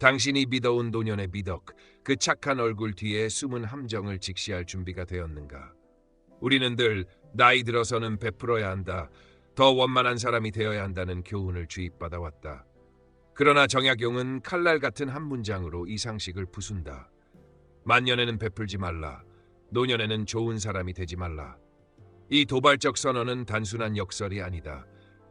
당신이 믿어온 노년의 미덕, 그 착한 얼굴 뒤에 숨은 함정을 직시할 준비가 되었는가? 우리는 늘 나이 들어서는 베풀어야 한다, 더 원만한 사람이 되어야 한다는 교훈을 주입받아 왔다. 그러나 정약용은 칼날 같은 한 문장으로 이 상식을 부순다. 만년에는 베풀지 말라. 노년에는 좋은 사람이 되지 말라. 이 도발적 선언은 단순한 역설이 아니다.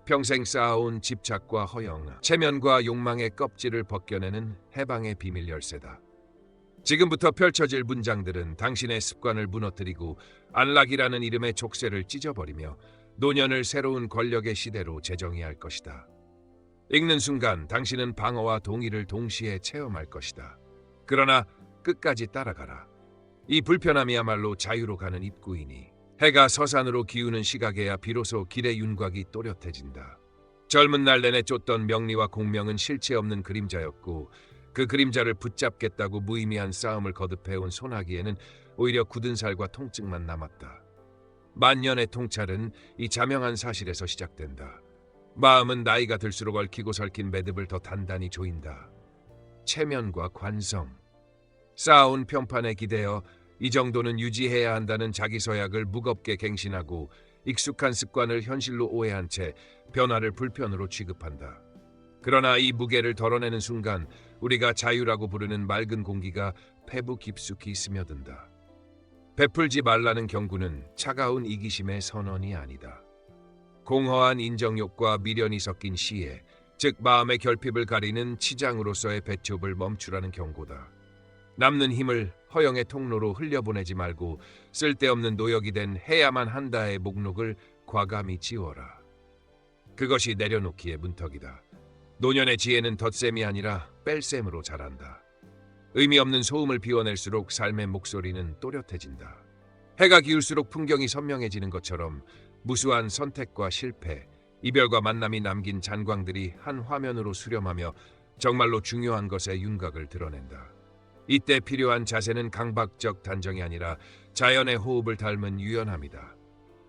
평생 쌓아온 집착과 허영, 체면과 욕망의 껍질을 벗겨내는 해방의 비밀 열쇠다. 지금부터 펼쳐질 문장들은 당신의 습관을 무너뜨리고 안락이라는 이름의 족쇄를 찢어버리며 노년을 새로운 권력의 시대로 재정의할 것이다. 읽는 순간 당신은 방어와 동의를 동시에 체험할 것이다. 그러나 끝까지 따라가라. 이 불편함이야말로 자유로 가는 입구이니 해가 서산으로 기우는 시각에야 비로소 길의 윤곽이 또렷해진다. 젊은 날 내내 쫓던 명리와 공명은 실체 없는 그림자였고 그 그림자를 붙잡겠다고 무의미한 싸움을 거듭해온 소나기에는 오히려 굳은 살과 통증만 남았다. 만년의 통찰은 이 자명한 사실에서 시작된다. 마음은 나이가 들수록 얽히고 설킨 매듭을 더 단단히 조인다. 체면과 관성, 쌓아온 편판에 기대어 이 정도는 유지해야 한다는 자기서약을 무겁게 갱신하고 익숙한 습관을 현실로 오해한 채 변화를 불편으로 취급한다. 그러나 이 무게를 덜어내는 순간 우리가 자유라고 부르는 맑은 공기가 폐부 깊숙이 스며든다. 베풀지 말라는 경고는 차가운 이기심의 선언이 아니다. 공허한 인정욕과 미련이 섞인 시혜, 즉 마음의 결핍을 가리는 치장으로서의 배첩을 멈추라는 경고다. 남는 힘을 허영의 통로로 흘려보내지 말고 쓸데없는 노역이 된 해야만 한다의 목록을 과감히 지워라. 그것이 내려놓기의 문턱이다. 노년의 지혜는 덧셈이 아니라 뺄셈으로 자란다. 의미 없는 소음을 비워낼수록 삶의 목소리는 또렷해진다. 해가 기울수록 풍경이 선명해지는 것처럼 무수한 선택과 실패, 이별과 만남이 남긴 잔광들이 한 화면으로 수렴하며 정말로 중요한 것의 윤곽을 드러낸다. 이때 필요한 자세는 강박적 단정이 아니라 자연의 호흡을 닮은 유연함이다.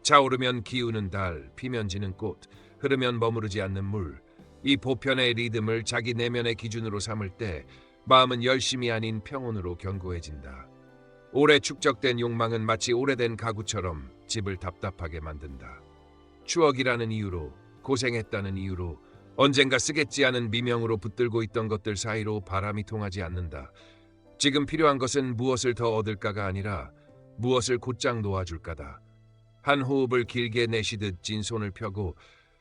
차오르면 기우는 달, 피면 지는 꽃, 흐르면 머무르지 않는 물, 이 보편의 리듬을 자기 내면의 기준으로 삼을 때 마음은 열심이 아닌 평온으로 견고해진다. 오래 축적된 욕망은 마치 오래된 가구처럼 집을 답답하게 만든다. 추억이라는 이유로, 고생했다는 이유로, 언젠가 쓰겠지 하는 미명으로 붙들고 있던 것들 사이로 바람이 통하지 않는다. 지금 필요한 것은 무엇을 더 얻을까가 아니라 무엇을 곧장 놓아줄까다. 한 호흡을 길게 내쉬듯 진 손을 펴고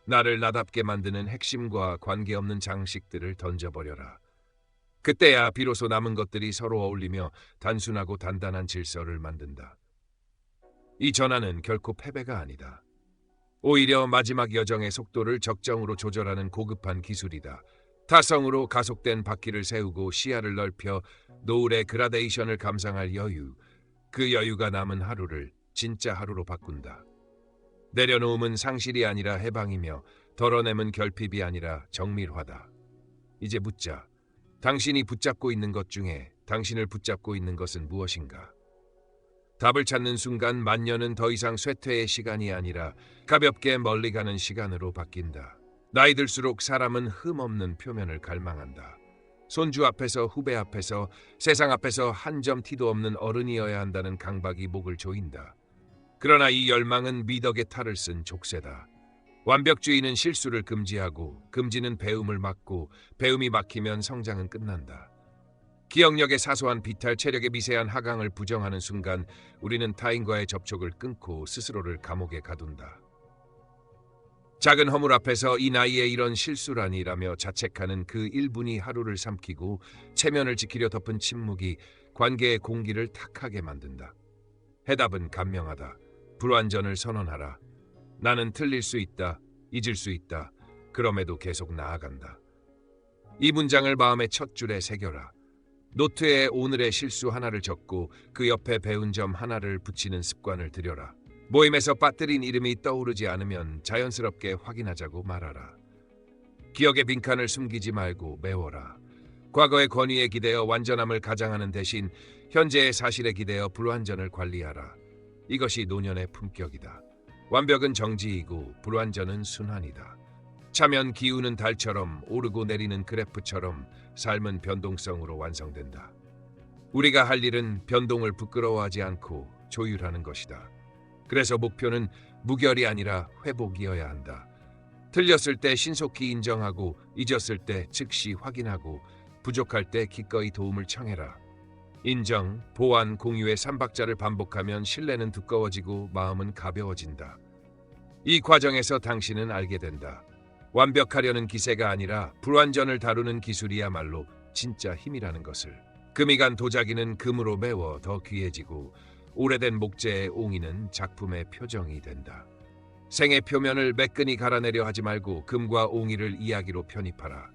나를 나답게 만드는 핵심과 관계없는 장식들을 던져버려라. 그때야 비로소 남은 것들이 서로 어울리며 단순하고 단단한 질서를 만든다. 이 전환은 결코 패배가 아니다. 오히려 마지막 여정의 속도를 적정으로 조절하는 고급한 기술이다. 타성으로 가속된 바퀴를 세우고 시야를 넓혀 노을의 그라데이션을 감상할 여유, 그 여유가 남은 하루를 진짜 하루로 바꾼다. 내려놓음은 상실이 아니라 해방이며 덜어냄은 결핍이 아니라 정밀화다. 이제 묻자. 당신이 붙잡고 있는 것 중에 당신을 붙잡고 있는 것은 무엇인가? 답을 찾는 순간 만년은 더 이상 쇠퇴의 시간이 아니라 가볍게 멀리 가는 시간으로 바뀐다. 나이 들수록 사람은 흠없는 표면을 갈망한다. 손주 앞에서, 후배 앞에서, 세상 앞에서 한 점 티도 없는 어른이어야 한다는 강박이 목을 조인다. 그러나 이 열망은 미덕의 탈을 쓴 족쇄다. 완벽주의는 실수를 금지하고 금지는 배움을 막고 배움이 막히면 성장은 끝난다. 기억력의 사소한 비탈, 체력의 미세한 하강을 부정하는 순간 우리는 타인과의 접촉을 끊고 스스로를 감옥에 가둔다. 작은 허물 앞에서 이 나이에 이런 실수라니라며 자책하는 그 1분이 하루를 삼키고 체면을 지키려 덮은 침묵이 관계의 공기를 탁하게 만든다. 해답은 간명하다. 불완전을 선언하라. 나는 틀릴 수 있다. 잊을 수 있다. 그럼에도 계속 나아간다. 이 문장을 마음의 첫 줄에 새겨라. 노트에 오늘의 실수 하나를 적고 그 옆에 배운 점 하나를 붙이는 습관을 들여라. 모임에서 빠뜨린 이름이 떠오르지 않으면 자연스럽게 확인하자고 말하라. 기억의 빈칸을 숨기지 말고 메워라. 과거의 권위에 기대어 완전함을 가장하는 대신 현재의 사실에 기대어 불완전을 관리하라. 이것이 노년의 품격이다. 완벽은 정지이고 불완전은 순환이다. 차면 기우는 달처럼 오르고 내리는 그래프처럼 삶은 변동성으로 완성된다. 우리가 할 일은 변동을 부끄러워하지 않고 조율하는 것이다. 그래서 목표는 무결이 아니라 회복이어야 한다. 틀렸을 때 신속히 인정하고 잊었을 때 즉시 확인하고 부족할 때 기꺼이 도움을 청해라. 인정, 보완, 공유의 삼박자를 반복하면 신뢰는 두꺼워지고 마음은 가벼워진다. 이 과정에서 당신은 알게 된다. 완벽하려는 기세가 아니라 불완전을 다루는 기술이야말로 진짜 힘이라는 것을. 금이 간 도자기는 금으로 메워 더 귀해지고 오래된 목재의 옹이는 작품의 표정이 된다. 생의 표면을 매끈히 갈아내려 하지 말고 금과 옹이를 이야기로 편입하라.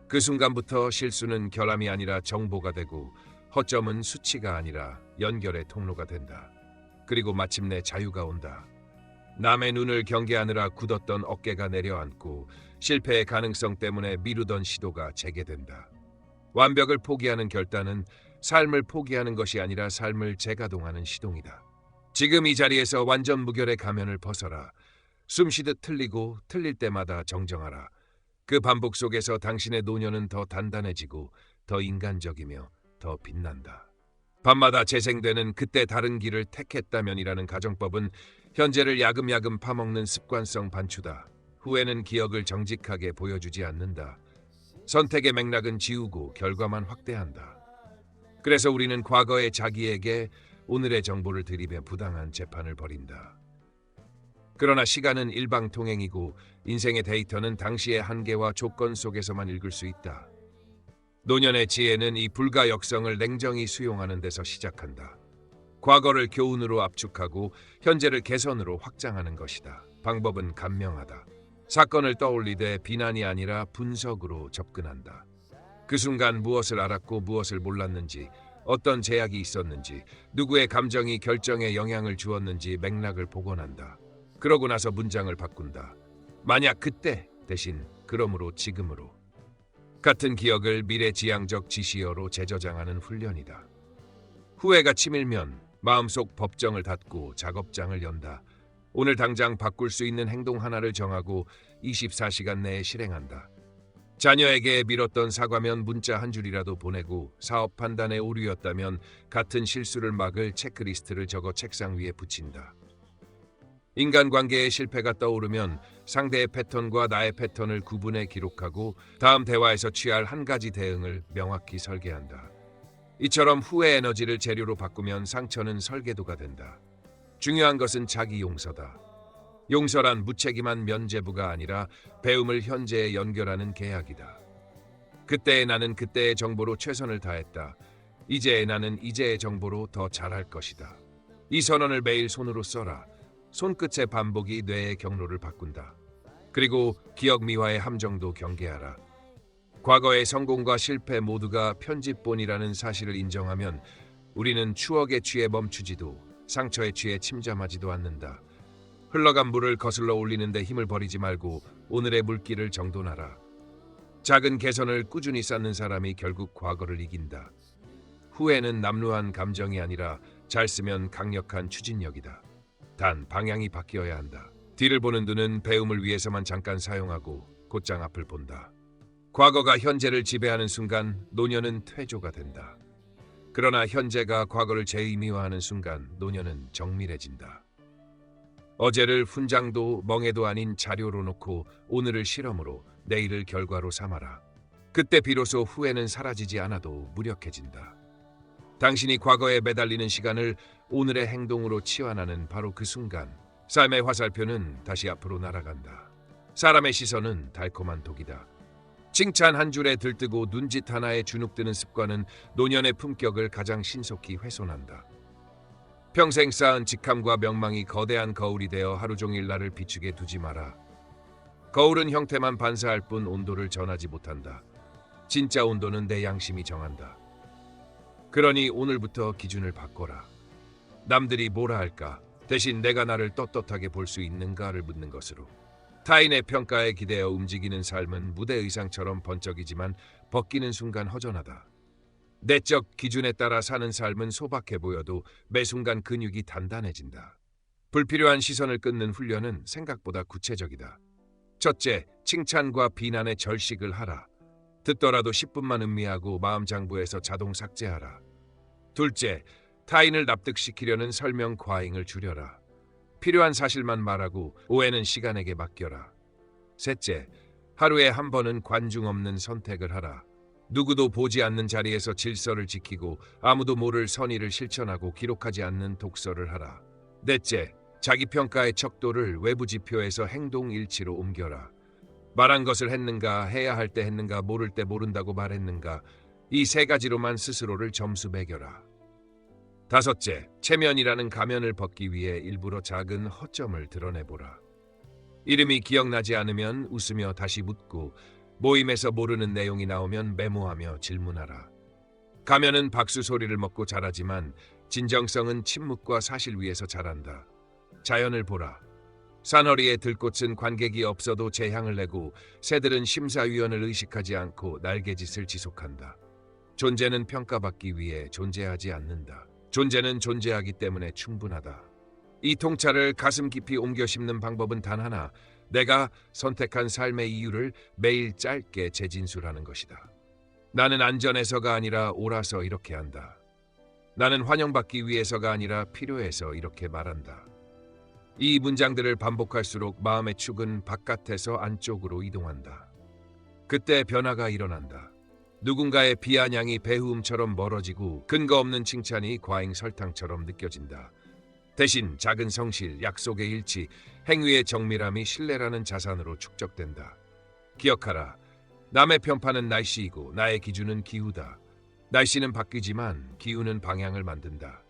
그 순간부터 실수는 결함이 아니라 정보가 되고 허점은 수치가 아니라 연결의 통로가 된다. 그리고 마침내 자유가 온다. 남의 눈을 경계하느라 굳었던 어깨가 내려앉고 실패의 가능성 때문에 미루던 시도가 재개된다. 완벽을 포기하는 결단은 삶을 포기하는 것이 아니라 삶을 재가동하는 시동이다. 지금 이 자리에서 완전 무결의 가면을 벗어라. 숨쉬듯 틀리고 틀릴 때마다 정정하라. 그 반복 속에서 당신의 노년은 더 단단해지고 더 인간적이며 더 빛난다. 밤마다 재생되는 그때 다른 길을 택했다면이라는 가정법은 현재를 야금야금 파먹는 습관성 반추다. 후회는 기억을 정직하게 보여주지 않는다. 선택의 맥락은 지우고 결과만 확대한다. 그래서 우리는 과거의 자기에게 오늘의 정보를 들이며 부당한 재판을 벌인다. 그러나 시간은 일방통행이고 인생의 데이터는 당시의 한계와 조건 속에서만 읽을 수 있다. 노년의 지혜는 이 불가역성을 냉정히 수용하는 데서 시작한다. 과거를 교훈으로 압축하고 현재를 개선으로 확장하는 것이다. 방법은 간명하다. 사건을 떠올리되 비난이 아니라 분석으로 접근한다. 그 순간 무엇을 알았고 무엇을 몰랐는지, 어떤 제약이 있었는지, 누구의 감정이 결정에 영향을 주었는지 맥락을 복원한다. 그러고 나서 문장을 바꾼다. 만약 그때 대신 그러므로 지금으로. 같은 기억을 미래지향적 지시어로 재저장하는 훈련이다. 후회가 치밀면 마음속 법정을 닫고 작업장을 연다. 오늘 당장 바꿀 수 있는 행동 하나를 정하고 24시간 내에 실행한다. 자녀에게 미뤘던 사과면 문자 한 줄이라도 보내고 사업 판단에 오류였다면 같은 실수를 막을 체크리스트를 적어 책상 위에 붙인다. 인간관계의 실패가 떠오르면 상대의 패턴과 나의 패턴을 구분해 기록하고 다음 대화에서 취할 한 가지 대응을 명확히 설계한다. 이처럼 후회 에너지를 재료로 바꾸면 상처는 설계도가 된다. 중요한 것은 자기 용서다. 용서란 무책임한 면죄부가 아니라 배움을 현재에 연결하는 계약이다. 그때의 나는 그때의 정보로 최선을 다했다. 이제의 나는 이제의 정보로 더 잘할 것이다. 이 선언을 매일 손으로 써라. 손끝의 반복이 뇌의 경로를 바꾼다. 그리고 기억 미화의 함정도 경계하라. 과거의 성공과 실패 모두가 편집본이라는 사실을 인정하면 우리는 추억에 취해 멈추지도 상처에 취해 침잠하지도 않는다. 흘러간 물을 거슬러 올리는데 힘을 버리지 말고 오늘의 물길을 정돈하라. 작은 개선을 꾸준히 쌓는 사람이 결국 과거를 이긴다. 후회는 남루한 감정이 아니라 잘 쓰면 강력한 추진력이다. 단 방향이 바뀌어야 한다. 뒤를 보는 눈은 배움을 위해서만 잠깐 사용하고 곧장 앞을 본다. 과거가 현재를 지배하는 순간 노년은 퇴조가 된다. 그러나 현재가 과거를 재의미화하는 순간 노년은 정밀해진다. 어제를 훈장도 멍해도 아닌 자료로 놓고 오늘을 실험으로 내일을 결과로 삼아라. 그때 비로소 후회는 사라지지 않아도 무력해진다. 당신이 과거에 매달리는 시간을 오늘의 행동으로 치환하는 바로 그 순간 삶의 화살표는 다시 앞으로 날아간다. 사람의 시선은 달콤한 독이다. 칭찬 한 줄에 들뜨고 눈짓 하나에 주눅드는 습관은 노년의 품격을 가장 신속히 훼손한다. 평생 쌓은 직함과 명망이 거대한 거울이 되어 하루 종일 나를 비추게 두지 마라. 거울은 형태만 반사할 뿐 온도를 전하지 못한다. 진짜 온도는 내 양심이 정한다. 그러니 오늘부터 기준을 바꿔라. 남들이 뭐라 할까? 대신 내가 나를 떳떳하게 볼 수 있는가를 묻는 것으로. 타인의 평가에 기대어 움직이는 삶은 무대 의상처럼 번쩍이지만 벗기는 순간 허전하다. 내적 기준에 따라 사는 삶은 소박해 보여도 매 순간 근육이 단단해진다. 불필요한 시선을 끊는 훈련은 생각보다 구체적이다. 첫째, 칭찬과 비난의 절식을 하라. 듣더라도 10분만 음미하고 마음 장부에서 자동 삭제하라. 둘째, 타인을 납득시키려는 설명 과잉을 줄여라. 필요한 사실만 말하고 오해는 시간에게 맡겨라. 셋째, 하루에 한 번은 관중 없는 선택을 하라. 누구도 보지 않는 자리에서 질서를 지키고 아무도 모를 선의를 실천하고 기록하지 않는 독서를 하라. 넷째, 자기평가의 척도를 외부 지표에서 행동 일치로 옮겨라. 말한 것을 했는가, 해야 할 때 했는가, 모를 때 모른다고 말했는가, 이 세 가지로만 스스로를 점수 매겨라. 다섯째, 체면이라는 가면을 벗기 위해 일부러 작은 허점을 드러내보라. 이름이 기억나지 않으면 웃으며 다시 묻고, 모임에서 모르는 내용이 나오면 메모하며 질문하라. 가면은 박수 소리를 먹고 자라지만 진정성은 침묵과 사실 위에서 자란다. 자연을 보라. 산허리에 들꽃은 관객이 없어도 재향을 내고 새들은 심사위원을 의식하지 않고 날개짓을 지속한다. 존재는 평가받기 위해 존재하지 않는다. 존재는 존재하기 때문에 충분하다. 이 통찰을 가슴 깊이 옮겨 심는 방법은 단 하나, 내가 선택한 삶의 이유를 매일 짧게 재진술하는 것이다. 나는 안전해서가 아니라 옳아서 이렇게 한다. 나는 환영받기 위해서가 아니라 필요해서 이렇게 말한다. 이 문장들을 반복할수록 마음의 축은 바깥에서 안쪽으로 이동한다. 그때 변화가 일어난다. 누군가의 비아냥이 배후음처럼 멀어지고 근거 없는 칭찬이 과잉 설탕처럼 느껴진다. 대신 작은 성실, 약속의 일치, 행위의 정밀함이 신뢰라는 자산으로 축적된다. 기억하라. 남의 편파는 날씨이고 나의 기준은 기후다. 날씨는 바뀌지만 기후는 방향을 만든다.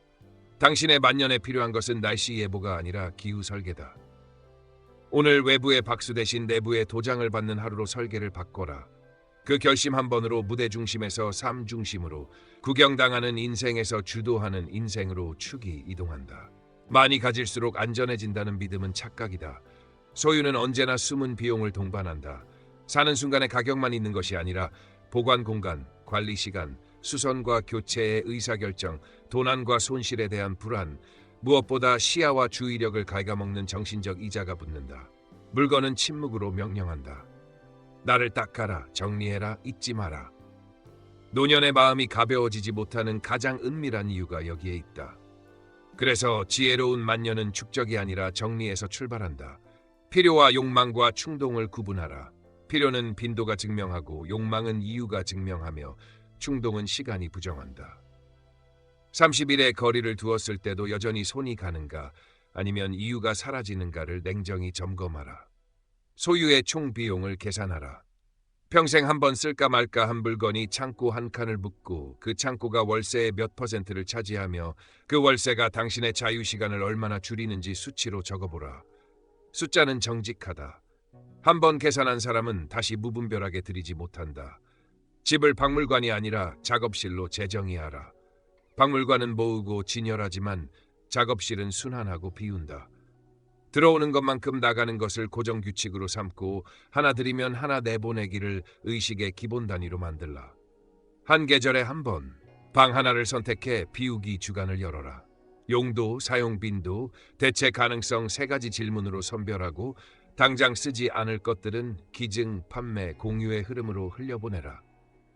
당신의 만년에 필요한 것은 날씨 예보가 아니라 기후 설계다. 오늘 외부의 박수 대신 내부의 도장을 받는 하루로 설계를 바꿔라. 그 결심 한 번으로 무대 중심에서 삶 중심으로, 구경당하는 인생에서 주도하는 인생으로 축이 이동한다. 많이 가질수록 안전해진다는 믿음은 착각이다. 소유는 언제나 숨은 비용을 동반한다. 사는 순간의 가격만 있는 것이 아니라 보관 공간, 관리 시간, 수선과 교체의 의사결정, 도난과 손실에 대한 불안, 무엇보다 시야와 주의력을 갉아먹는 정신적 이자가 붙는다. 물건은 침묵으로 명령한다. 나를 닦아라, 정리해라, 잊지 마라. 노년의 마음이 가벼워지지 못하는 가장 은밀한 이유가 여기에 있다. 그래서 지혜로운 만년은 축적이 아니라 정리에서 출발한다. 필요와 욕망과 충동을 구분하라. 필요는 빈도가 증명하고 욕망은 이유가 증명하며 충동은 시간이 부정한다. 30일의 거리를 두었을 때도 여전히 손이 가는가, 아니면 이유가 사라지는가를 냉정히 점검하라. 소유의 총 비용을 계산하라. 평생 한 번 쓸까 말까 한 물건이 창고 한 칸을 묻고 그 창고가 월세의 몇 %를 차지하며 그 월세가 당신의 자유시간을 얼마나 줄이는지 수치로 적어보라. 숫자는 정직하다. 한 번 계산한 사람은 다시 무분별하게 들이지 못한다. 집을 박물관이 아니라 작업실로 재정의하라. 박물관은 모으고 진열하지만 작업실은 순환하고 비운다. 들어오는 것만큼 나가는 것을 고정규칙으로 삼고 하나 들이면 하나 내보내기를 의식의 기본 단위로 만들라. 한 계절에 한 번, 방 하나를 선택해 비우기 주간을 열어라. 용도, 사용 빈도, 대체 가능성 세 가지 질문으로 선별하고 당장 쓰지 않을 것들은 기증, 판매, 공유의 흐름으로 흘려보내라.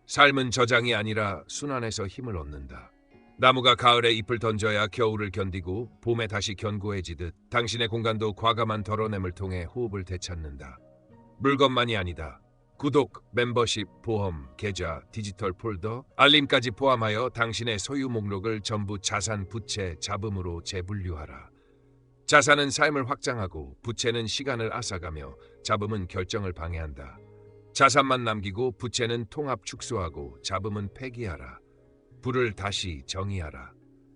삶은 저장이 아니라 순환에서 힘을 얻는다. 나무가 가을에 잎을 던져야 겨울을 견디고 봄에 다시 견고해지듯 당신의 공간도 과감한 덜어냄을 통해 호흡을 되찾는다. 물건만이 아니다. 구독, 멤버십, 보험, 계좌, 디지털 폴더, 알림까지 포함하여 당신의 소유 목록을 전부 자산, 부채, 잡음으로 재분류하라. 자산은 삶을 확장하고 부채는 시간을 앗아가며 잡음은 결정을 방해한다. 자산만 남기고 부채는 통합 축소하고 잡음은 폐기하라. 부를 다시 정의하라.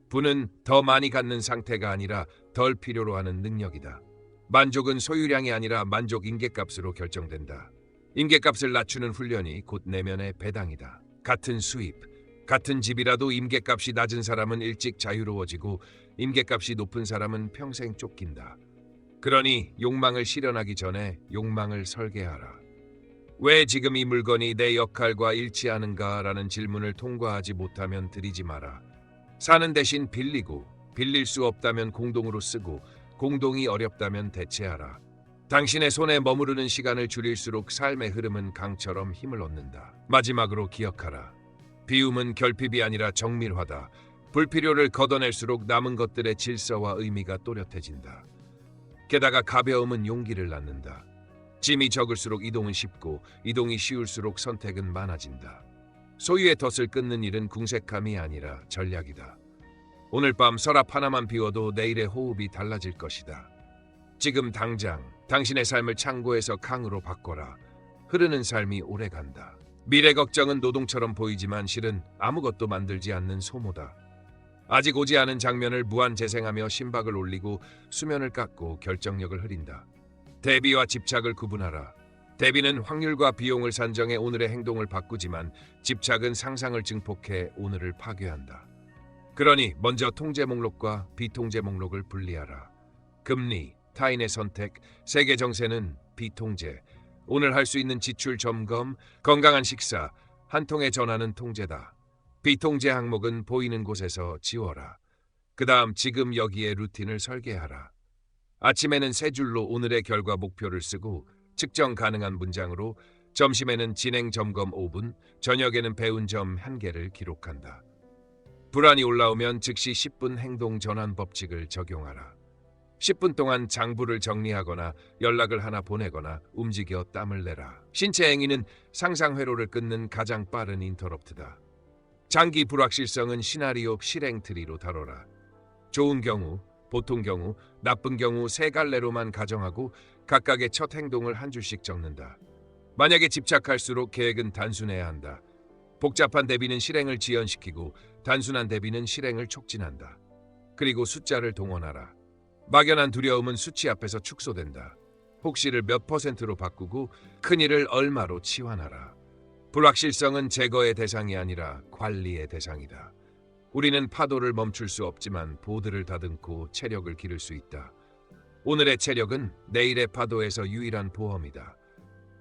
부는 더 많이 갖는 상태가 아니라 덜 필요로 하는 능력이다. 만족은 소유량이 아니라 만족 인계값으로 결정된다. 임계값을 낮추는 훈련이 곧 내면의 배당이다. 같은 수입, 같은 집이라도 임계값이 낮은 사람은 일찍 자유로워지고 임계값이 높은 사람은 평생 쫓긴다. 그러니 욕망을 실현하기 전에 욕망을 설계하라. 왜 지금 이 물건이 내 역할과 일치하는가라는 질문을 통과하지 못하면 들이지 마라. 사는 대신 빌리고, 빌릴 수 없다면 공동으로 쓰고, 공동이 어렵다면 대체하라. 당신의 손에 머무르는 시간을 줄일수록 삶의 흐름은 강처럼 힘을 얻는다. 마지막으로 기억하라. 비움은 결핍이 아니라 정밀화다. 불필요를 걷어낼수록 남은 것들의 질서와 의미가 또렷해진다. 게다가 가벼움은 용기를 낳는다. 짐이 적을수록 이동은 쉽고 이동이 쉬울수록 선택은 많아진다. 소유의 덫을 끊는 일은 궁색함이 아니라 전략이다. 오늘 밤 서랍 하나만 비워도 내일의 호흡이 달라질 것이다. 지금 당장 당신의 삶을 창고에서 강으로 바꿔라. 흐르는 삶이 오래간다. 미래 걱정은 노동처럼 보이지만 실은 아무것도 만들지 않는 소모다. 아직 오지 않은 장면을 무한 재생하며 심박을 올리고 수면을 깎고 결정력을 흐린다. 대비와 집착을 구분하라. 대비는 확률과 비용을 산정해 오늘의 행동을 바꾸지만 집착은 상상을 증폭해 오늘을 파괴한다. 그러니 먼저 통제 목록과 비통제 목록을 분리하라. 금리, 타인의 선택, 세계 정세는 비통제, 오늘 할 수 있는 지출 점검, 건강한 식사, 한 통의 전화는 통제다. 비통제 항목은 보이는 곳에서 지워라. 그 다음 지금 여기에 루틴을 설계하라. 아침에는 세 줄로 오늘의 결과 목표를 쓰고 측정 가능한 문장으로, 점심에는 진행 점검 5분, 저녁에는 배운 점 1개를 기록한다. 불안이 올라오면 즉시 10분 행동 전환 법칙을 적용하라. 10분 동안 장부를 정리하거나 연락을 하나 보내거나 움직여 땀을 내라. 신체 행위는 상상 회로를 끊는 가장 빠른 인터럽트다. 장기 불확실성은 시나리오 실행 트리로 다뤄라. 좋은 경우, 보통 경우, 나쁜 경우 세 갈래로만 가정하고 각각의 첫 행동을 한 줄씩 적는다. 만약에 집착할수록 계획은 단순해야 한다. 복잡한 대비는 실행을 지연시키고 단순한 대비는 실행을 촉진한다. 그리고 숫자를 동원하라. 막연한 두려움은 수치 앞에서 축소된다. 혹시를 몇 %로 바꾸고 큰일을 얼마로 치환하라. 불확실성은 제거의 대상이 아니라 관리의 대상이다. 우리는 파도를 멈출 수 없지만 보드를 다듬고 체력을 기를 수 있다. 오늘의 체력은 내일의 파도에서 유일한 보험이다.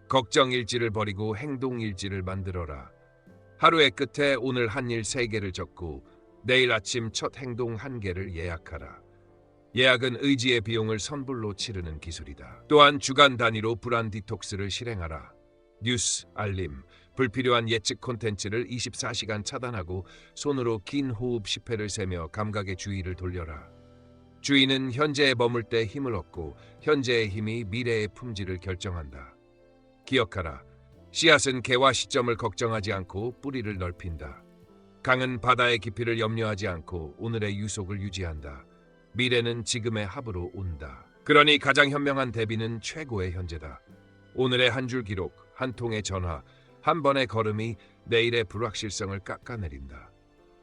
걱정 일지를 버리고 행동 일지를 만들어라. 하루의 끝에 오늘 한 일 3개를 적고 내일 아침 첫 행동 1개를 예약하라. 예약은 의지의 비용을 선불로 치르는 기술이다. 또한 주간 단위로 불안 디톡스를 실행하라. 뉴스, 알림, 불필요한 예측 콘텐츠를 24시간 차단하고 손으로 긴 호흡 10회를 세며 감각의 주의를 돌려라. 주의는 현재에 머물 때 힘을 얻고 현재의 힘이 미래의 품질을 결정한다. 기억하라. 씨앗은 개화 시점을 걱정하지 않고 뿌리를 넓힌다. 강은 바다의 깊이를 염려하지 않고 오늘의 유속을 유지한다. 미래는 지금의 합으로 온다. 그러니 가장 현명한 대비는 최고의 현재다. 오늘의 한 줄 기록, 한 통의 전화, 한 번의 걸음이 내일의 불확실성을 깎아내린다.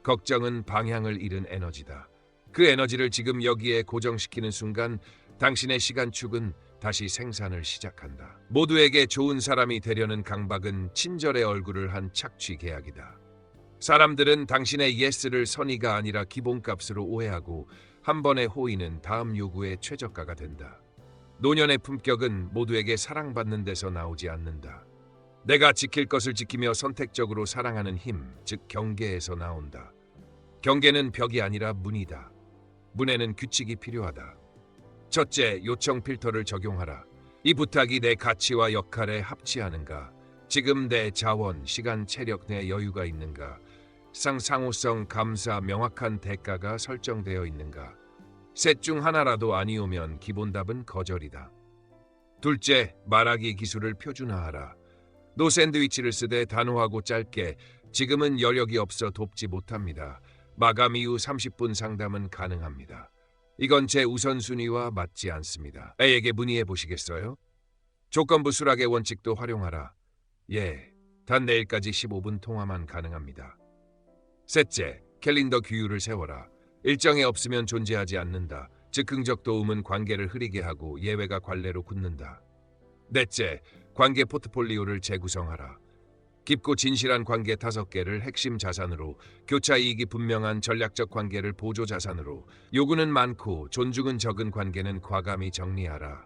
걱정은 방향을 잃은 에너지다. 그 에너지를 지금 여기에 고정시키는 순간 당신의 시간축은 다시 생산을 시작한다. 모두에게 좋은 사람이 되려는 강박은 친절의 얼굴을 한 착취 계약이다. 사람들은 당신의 예스를 선의가 아니라 기본값으로 오해하고 한 번의 호의는 다음 요구의 최저가가 된다. 노년의 품격은 모두에게 사랑받는 데서 나오지 않는다. 내가 지킬 것을 지키며 선택적으로 사랑하는 힘, 즉 경계에서 나온다. 경계는 벽이 아니라 문이다. 문에는 규칙이 필요하다. 첫째, 요청 필터를 적용하라. 이 부탁이 내 가치와 역할에 합치하는가? 지금 내 자원, 시간, 체력 내 여유가 있는가? 상호성, 감사, 명확한 대가가 설정되어 있는가? 셋 중 하나라도 아니오면 기본 답은 거절이다. 둘째, 말하기 기술을 표준화하라. 노 샌드위치를 쓰되 단호하고 짧게 지금은 여력이 없어 돕지 못합니다. 마감 이후 30분 상담은 가능합니다. 이건 제 우선순위와 맞지 않습니다. A에게 문의해 보시겠어요? 조건부 수락의 원칙도 활용하라. 예, 단 내일까지 15분 통화만 가능합니다. 셋째, 캘린더 규율을 세워라. 일정이 없으면 존재하지 않는다. 즉흥적 도움은 관계를 흐리게 하고 예외가 관례로 굳는다. 넷째, 관계 포트폴리오를 재구성하라. 깊고 진실한 관계 5개를 핵심 자산으로, 교차 이익이 분명한 전략적 관계를 보조 자산으로, 요구는 많고 존중은 적은 관계는 과감히 정리하라.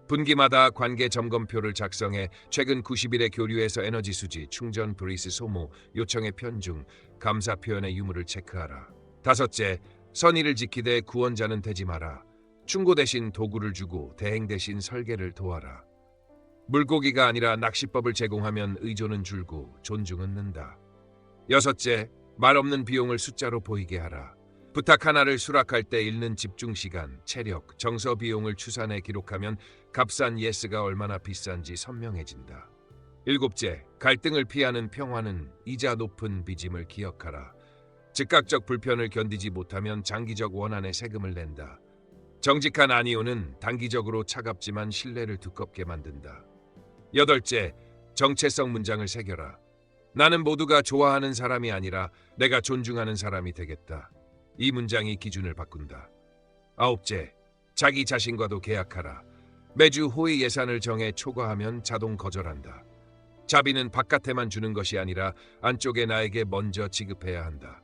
분기마다 관계 점검표를 작성해 최근 90일의 교류에서 에너지 수지, 충전 브리스 소모, 요청의 편중, 감사 표현의 유무를 체크하라. 다섯째, 선의를 지키되 구원자는 되지 마라. 충고 대신 도구를 주고 대행 대신 설계를 도와라. 물고기가 아니라 낚시법을 제공하면 의존은 줄고 존중은 는다. 여섯째, 말 없는 비용을 숫자로 보이게 하라. 부탁 하나를 수락할 때 잃는 집중 시간, 체력, 정서 비용을 추산해 기록하면 값싼 예스가 얼마나 비싼지 선명해진다. 일곱째, 갈등을 피하는 평화는 이자 높은 빚임을 기억하라. 즉각적 불편을 견디지 못하면 장기적 원한에 세금을 낸다. 정직한 아니오는 단기적으로 차갑지만 신뢰를 두껍게 만든다. 여덟째, 정체성 문장을 새겨라. 나는 모두가 좋아하는 사람이 아니라 내가 존중하는 사람이 되겠다. 이 문장이 기준을 바꾼다. 아홉째, 자기 자신과도 계약하라. 매주 호의 예산을 정해 초과하면 자동 거절한다. 자비는 바깥에만 주는 것이 아니라 안쪽에 나에게 먼저 지급해야 한다.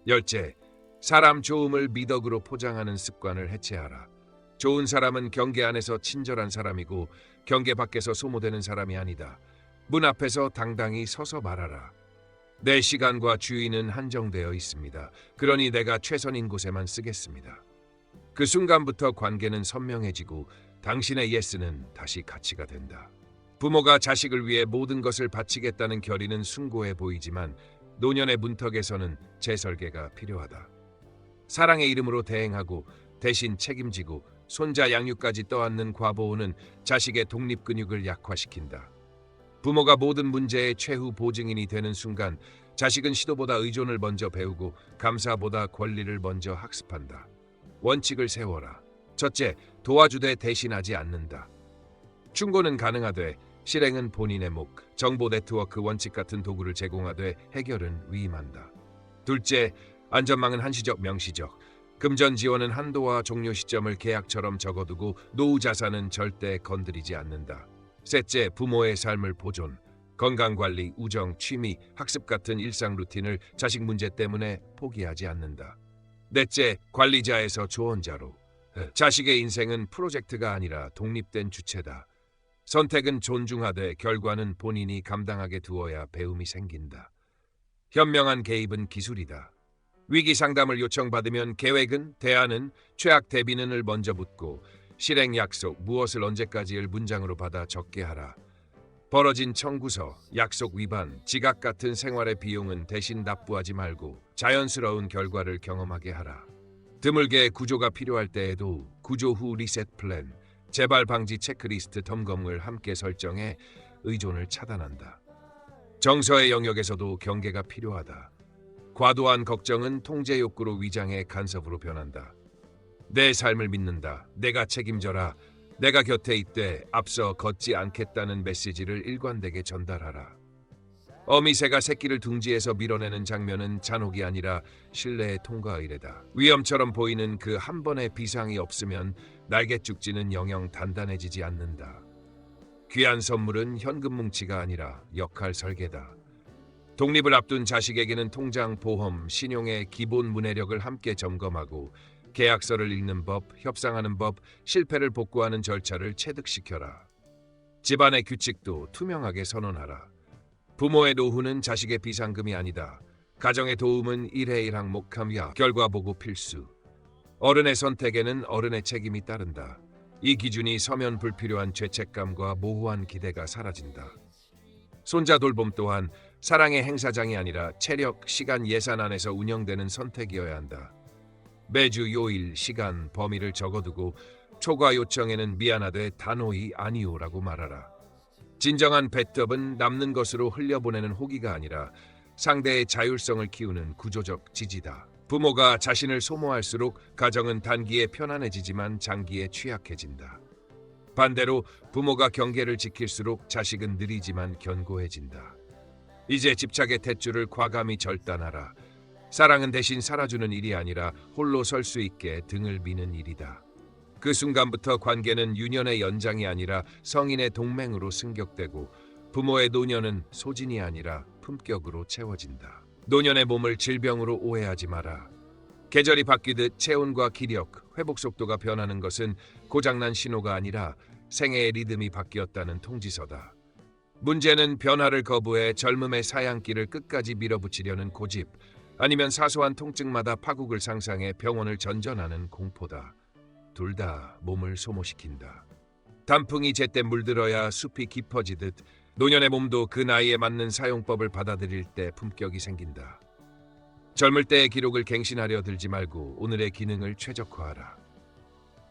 열째, 사람 좋음을 미덕으로 포장하는 습관을 해체하라. 좋은 사람은 경계 안에서 친절한 사람이고 경계 밖에서 소모되는 사람이 아니다. 문 앞에서 당당히 서서 말하라. 내 시간과 주의는 한정되어 있습니다. 그러니 내가 최선인 곳에만 쓰겠습니다. 그 순간부터 관계는 선명해지고 당신의 예스는 다시 가치가 된다. 부모가 자식을 위해 모든 것을 바치겠다는 결의는 숭고해 보이지만 노년의 문턱에서는 재설계가 필요하다. 사랑의 이름으로 대행하고 대신 책임지고 손자 양육까지 떠안는 과보호는 자식의 독립 근육을 약화시킨다. 부모가 모든 문제의 최후 보증인이 되는 순간 자식은 시도보다 의존을 먼저 배우고 감사보다 권리를 먼저 학습한다. 원칙을 세워라. 첫째, 도와주되 대신하지 않는다. 충고는 가능하되 실행은 본인의 목, 정보 네트워크 원칙 같은 도구를 제공하되 해결은 위임한다. 둘째, 안전망은 한시적 명시적. 금전 지원은 한도와 종료 시점을 계약처럼 적어두고 노후 자산은 절대 건드리지 않는다. 셋째, 부모의 삶을 보존. 건강관리, 우정, 취미, 학습 같은 일상 루틴을 자식 문제 때문에 포기하지 않는다. 넷째, 관리자에서 조언자로. 자식의 인생은 프로젝트가 아니라 독립된 주체다. 선택은 존중하되 결과는 본인이 감당하게 두어야 배움이 생긴다. 현명한 개입은 기술이다. 위기 상담을 요청받으면 계획은, 대안은, 최악 대비는을 먼저 묻고 실행 약속, 무엇을 언제까지를 문장으로 받아 적게 하라. 벌어진 청구서, 약속 위반, 지각 같은 생활의 비용은 대신 납부하지 말고 자연스러운 결과를 경험하게 하라. 드물게 구조가 필요할 때에도 구조 후 리셋 플랜, 재발 방지 체크리스트 점검을 함께 설정해 의존을 차단한다. 정서의 영역에서도 경계가 필요하다. 과도한 걱정은 통제 욕구로 위장해 간섭으로 변한다. 내 삶을 믿는다. 내가 책임져라. 내가 곁에 있되 앞서 걷지 않겠다는 메시지를 일관되게 전달하라. 어미새가 새끼를 둥지에서 밀어내는 장면은 잔혹이 아니라 신뢰의 통과 의례다. 위험처럼 보이는 그 한 번의 비상이 없으면 날갯죽지는 영영 단단해지지 않는다. 귀한 선물은 현금 뭉치가 아니라 역할 설계다. 독립을 앞둔 자식에게는 통장, 보험, 신용의 기본 문해력을 함께 점검하고 계약서를 읽는 법, 협상하는 법, 실패를 복구하는 절차를 체득시켜라. 집안의 규칙도 투명하게 선언하라. 부모의 노후는 자식의 비상금이 아니다. 가정의 도움은 1회 1항목 감야, 결과 보고 필수. 어른의 선택에는 어른의 책임이 따른다. 이 기준이 서면 불필요한 죄책감과 모호한 기대가 사라진다. 손자 돌봄 또한 사랑의 행사장이 아니라 체력, 시간, 예산 안에서 운영되는 선택이어야 한다. 매주 요일, 시간, 범위를 적어두고 초과 요청에는 미안하되 단호히 아니오라고 말하라. 진정한 배떡은 남는 것으로 흘려보내는 호기가 아니라 상대의 자율성을 키우는 구조적 지지다. 부모가 자신을 소모할수록 가정은 단기에 편안해지지만 장기에 취약해진다. 반대로 부모가 경계를 지킬수록 자식은 느리지만 견고해진다. 이제 집착의 탯줄을 과감히 절단하라. 사랑은 대신 살아주는 일이 아니라 홀로 설 수 있게 등을 미는 일이다. 그 순간부터 관계는 유년의 연장이 아니라 성인의 동맹으로 승격되고 부모의 노년은 소진이 아니라 품격으로 채워진다. 노년의 몸을 질병으로 오해하지 마라. 계절이 바뀌듯 체온과 기력, 회복 속도가 변하는 것은 고장난 신호가 아니라 생애의 리듬이 바뀌었다는 통지서다. 문제는 변화를 거부해 젊음의 사양길을 끝까지 밀어붙이려는 고집, 아니면 사소한 통증마다 파국을 상상해 병원을 전전하는 공포다. 둘 다 몸을 소모시킨다. 단풍이 제때 물들어야 숲이 깊어지듯 노년의 몸도 그 나이에 맞는 사용법을 받아들일 때 품격이 생긴다. 젊을 때의 기록을 갱신하려 들지 말고 오늘의 기능을 최적화하라.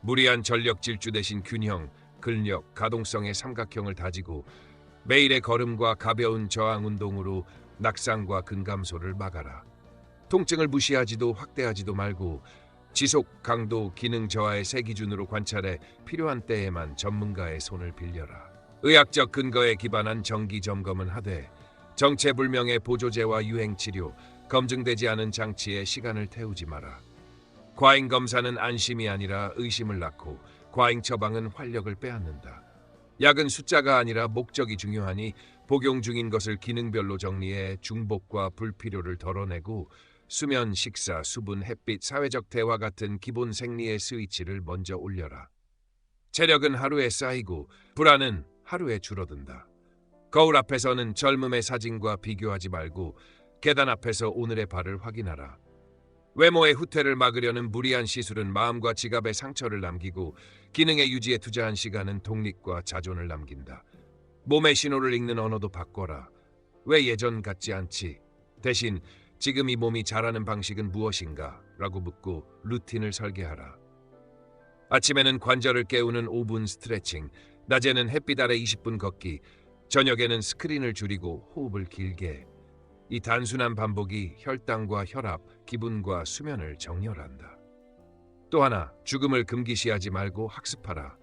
무리한 전력 질주 대신 균형, 근력, 가동성의 삼각형을 다지고 매일의 걸음과 가벼운 저항 운동으로 낙상과 근감소를 막아라. 통증을 무시하지도 확대하지도 말고 지속, 강도, 기능 저하의 세 기준으로 관찰해 필요한 때에만 전문가의 손을 빌려라. 의학적 근거에 기반한 정기 점검은 하되 정체불명의 보조제와 유행치료, 검증되지 않은 장치에 시간을 태우지 마라. 과잉 검사는 안심이 아니라 의심을 낳고 과잉 처방은 활력을 빼앗는다. 약은 숫자가 아니라 목적이 중요하니 복용 중인 것을 기능별로 정리해 중복과 불필요를 덜어내고 수면, 식사, 수분, 햇빛, 사회적 대화 같은 기본 생리의 스위치를 먼저 올려라. 체력은 하루에 쌓이고 불안은 하루에 줄어든다. 거울 앞에서는 젊음의 사진과 비교하지 말고 계단 앞에서 오늘의 발을 확인하라. 외모의 후퇴를 막으려는 무리한 시술은 마음과 지갑에 상처를 남기고 기능의 유지에 투자한 시간은 독립과 자존을 남긴다. 몸의 신호를 읽는 언어도 바꿔라. 왜 예전 같지 않지? 대신 지금 이 몸이 자라는 방식은 무엇인가? 라고 묻고 루틴을 설계하라. 아침에는 관절을 깨우는 5분 스트레칭, 낮에는 햇빛 아래 20분 걷기, 저녁에는 스크린을 줄이고 호흡을 길게. 이 단순한 반복이 혈당과 혈압, 기분과 수면을 정렬한다. 또 하나, 죽음을 금기시하지 말고 학습하라.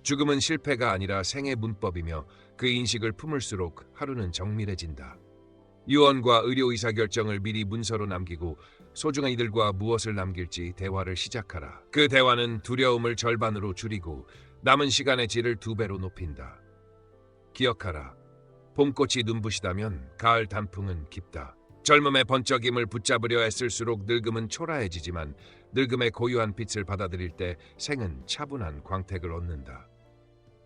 죽음은 실패가 아니라 생의 문법이며 그 인식을 품을수록 하루는 정밀해진다. 유언과 의료 의사결정을 미리 문서로 남기고 소중한 이들과 무엇을 남길지 대화를 시작하라. 그 대화는 두려움을 절반으로 줄이고 남은 시간의 질을 2배로 높인다. 기억하라. 봄꽃이 눈부시다면 가을 단풍은 깊다. 젊음의 번쩍임을 붙잡으려 애쓸수록 늙음은 초라해지지만 늙음의 고유한 빛을 받아들일 때 생은 차분한 광택을 얻는다.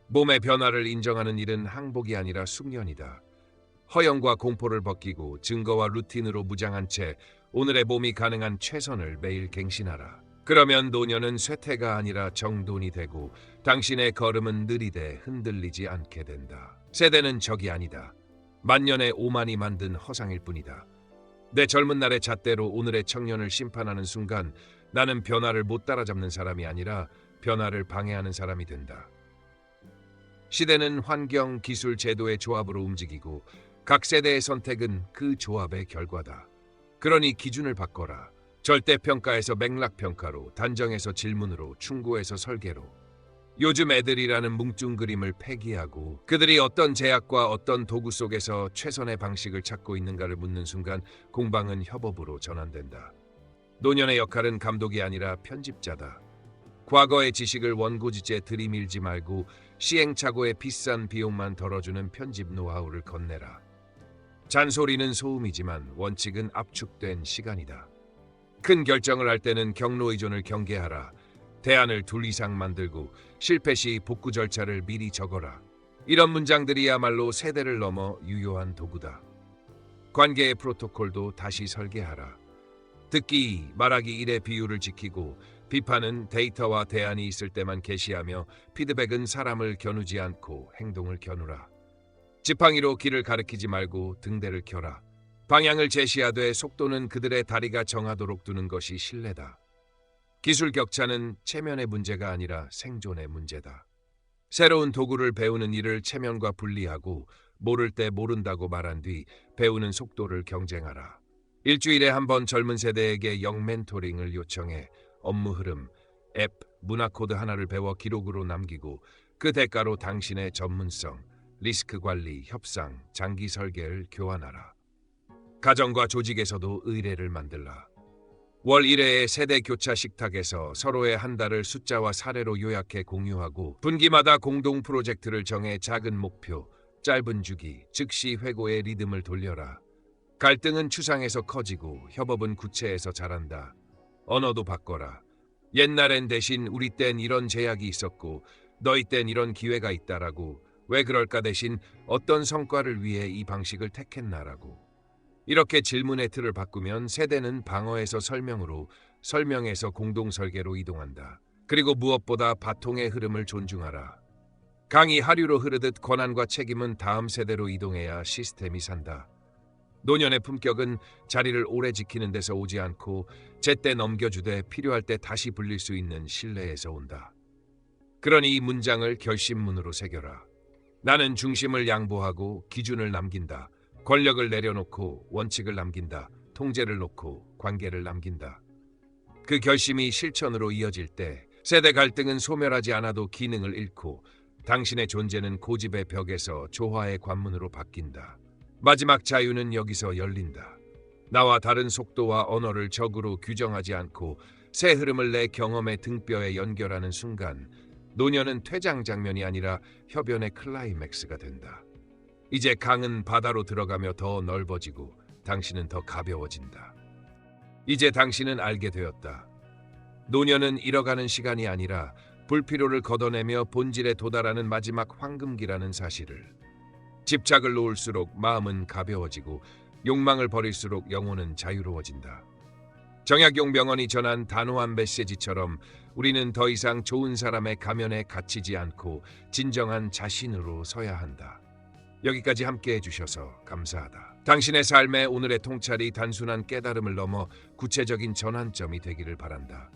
몸의 변화를 인정하는 일은 항복이 아니라 숙련이다. 허영과 공포를 벗기고 증거와 루틴으로 무장한 채 오늘의 몸이 가능한 최선을 매일 갱신하라. 그러면 노년은 쇠퇴가 아니라 정돈이 되고 당신의 걸음은 느리되 흔들리지 않게 된다. 세대는 적이 아니다. 만년의 오만이 만든 허상일 뿐이다. 내 젊은 날의 잣대로 오늘의 청년을 심판하는 순간 나는 변화를 못 따라잡는 사람이 아니라 변화를 방해하는 사람이 된다. 시대는 환경, 기술, 제도의 조합으로 움직이고 각 세대의 선택은 그 조합의 결과다. 그러니 기준을 바꿔라. 절대평가에서 맥락평가로, 단정에서 질문으로, 충고에서 설계로. 요즘 애들이라는 뭉뚱그림을 폐기하고 그들이 어떤 제약과 어떤 도구 속에서 최선의 방식을 찾고 있는가를 묻는 순간 공방은 협업으로 전환된다. 노년의 역할은 감독이 아니라 편집자다. 과거의 지식을 원고지째 들이밀지 말고 시행착오의 비싼 비용만 덜어주는 편집 노하우를 건네라. 잔소리는 소음이지만 원칙은 압축된 시간이다. 큰 결정을 할 때는 경로의존을 경계하라. 대안을 둘 이상 만들고 실패 시 복구 절차를 미리 적어라. 이런 문장들이야말로 세대를 넘어 유효한 도구다. 관계의 프로토콜도 다시 설계하라. 듣기 2, 말하기 1의 비율을 지키고 비판은 데이터와 대안이 있을 때만 게시하며 피드백은 사람을 겨누지 않고 행동을 겨누라. 지팡이로 길을 가리키지 말고 등대를 켜라. 방향을 제시하되 속도는 그들의 다리가 정하도록 두는 것이 신뢰다. 기술 격차는 체면의 문제가 아니라 생존의 문제다. 새로운 도구를 배우는 일을 체면과 분리하고 모를 때 모른다고 말한 뒤 배우는 속도를 경쟁하라. 일주일에 한 번 젊은 세대에게 영멘토링을 요청해 업무 흐름, 앱, 문화 코드 하나를 배워 기록으로 남기고 그 대가로 당신의 전문성, 리스크 관리, 협상, 장기 설계를 교환하라. 가정과 조직에서도 의뢰를 만들라. 월 1회의 세대 교차 식탁에서 서로의 한 달을 숫자와 사례로 요약해 공유하고 분기마다 공동 프로젝트를 정해 작은 목표, 짧은 주기, 즉시 회고의 리듬을 돌려라. 갈등은 추상에서 커지고 협업은 구체에서 자란다. 언어도 바꿔라. 옛날엔 대신 우리 땐 이런 제약이 있었고 너희 땐 이런 기회가 있다라고, 왜 그럴까 대신 어떤 성과를 위해 이 방식을 택했나라고. 이렇게 질문의 틀을 바꾸면 세대는 방어에서 설명으로, 설명에서 공동 설계로 이동한다. 그리고 무엇보다 바통의 흐름을 존중하라. 강이 하류로 흐르듯 권한과 책임은 다음 세대로 이동해야 시스템이 산다. 노년의 품격은 자리를 오래 지키는 데서 오지 않고 제때 넘겨주되 필요할 때 다시 불릴 수 있는 신뢰에서 온다. 그러니 이 문장을 결심문으로 새겨라. 나는 중심을 양보하고 기준을 남긴다. 권력을 내려놓고 원칙을 남긴다. 통제를 놓고 관계를 남긴다. 그 결심이 실천으로 이어질 때 세대 갈등은 소멸하지 않아도 기능을 잃고 당신의 존재는 고집의 벽에서 조화의 관문으로 바뀐다. 마지막 자유는 여기서 열린다. 나와 다른 속도와 언어를 적으로 규정하지 않고 새 흐름을 내 경험의 등뼈에 연결하는 순간 노년은 퇴장 장면이 아니라 협연의 클라이맥스가 된다. 이제 강은 바다로 들어가며 더 넓어지고 당신은 더 가벼워진다. 이제 당신은 알게 되었다. 노년은 잃어가는 시간이 아니라 불필요를 걷어내며 본질에 도달하는 마지막 황금기라는 사실을. 집착을 놓을수록 마음은 가벼워지고 욕망을 버릴수록 영혼은 자유로워진다. 정약용 병원이 전한 단호한 메시지처럼 우리는 더 이상 좋은 사람의 가면에 갇히지 않고 진정한 자신으로 서야 한다. 여기까지 함께 해주셔서 감사하다. 당신의 삶의 오늘의 통찰이 단순한 깨달음을 넘어 구체적인 전환점이 되기를 바란다.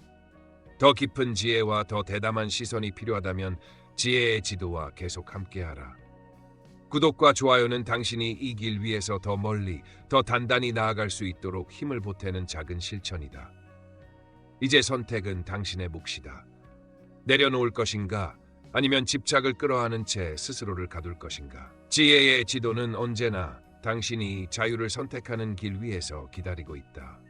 더 깊은 지혜와 더 대담한 시선이 필요하다면 지혜의 지도와 계속 함께하라. 구독과 좋아요는 당신이 이 길 위에서 더 멀리, 더 단단히 나아갈 수 있도록 힘을 보태는 작은 실천이다. 이제 선택은 당신의 몫이다. 내려놓을 것인가? 아니면 집착을 끌어안은 채 스스로를 가둘 것인가? 지혜의 지도는 언제나 당신이 자유를 선택하는 길 위에서 기다리고 있다.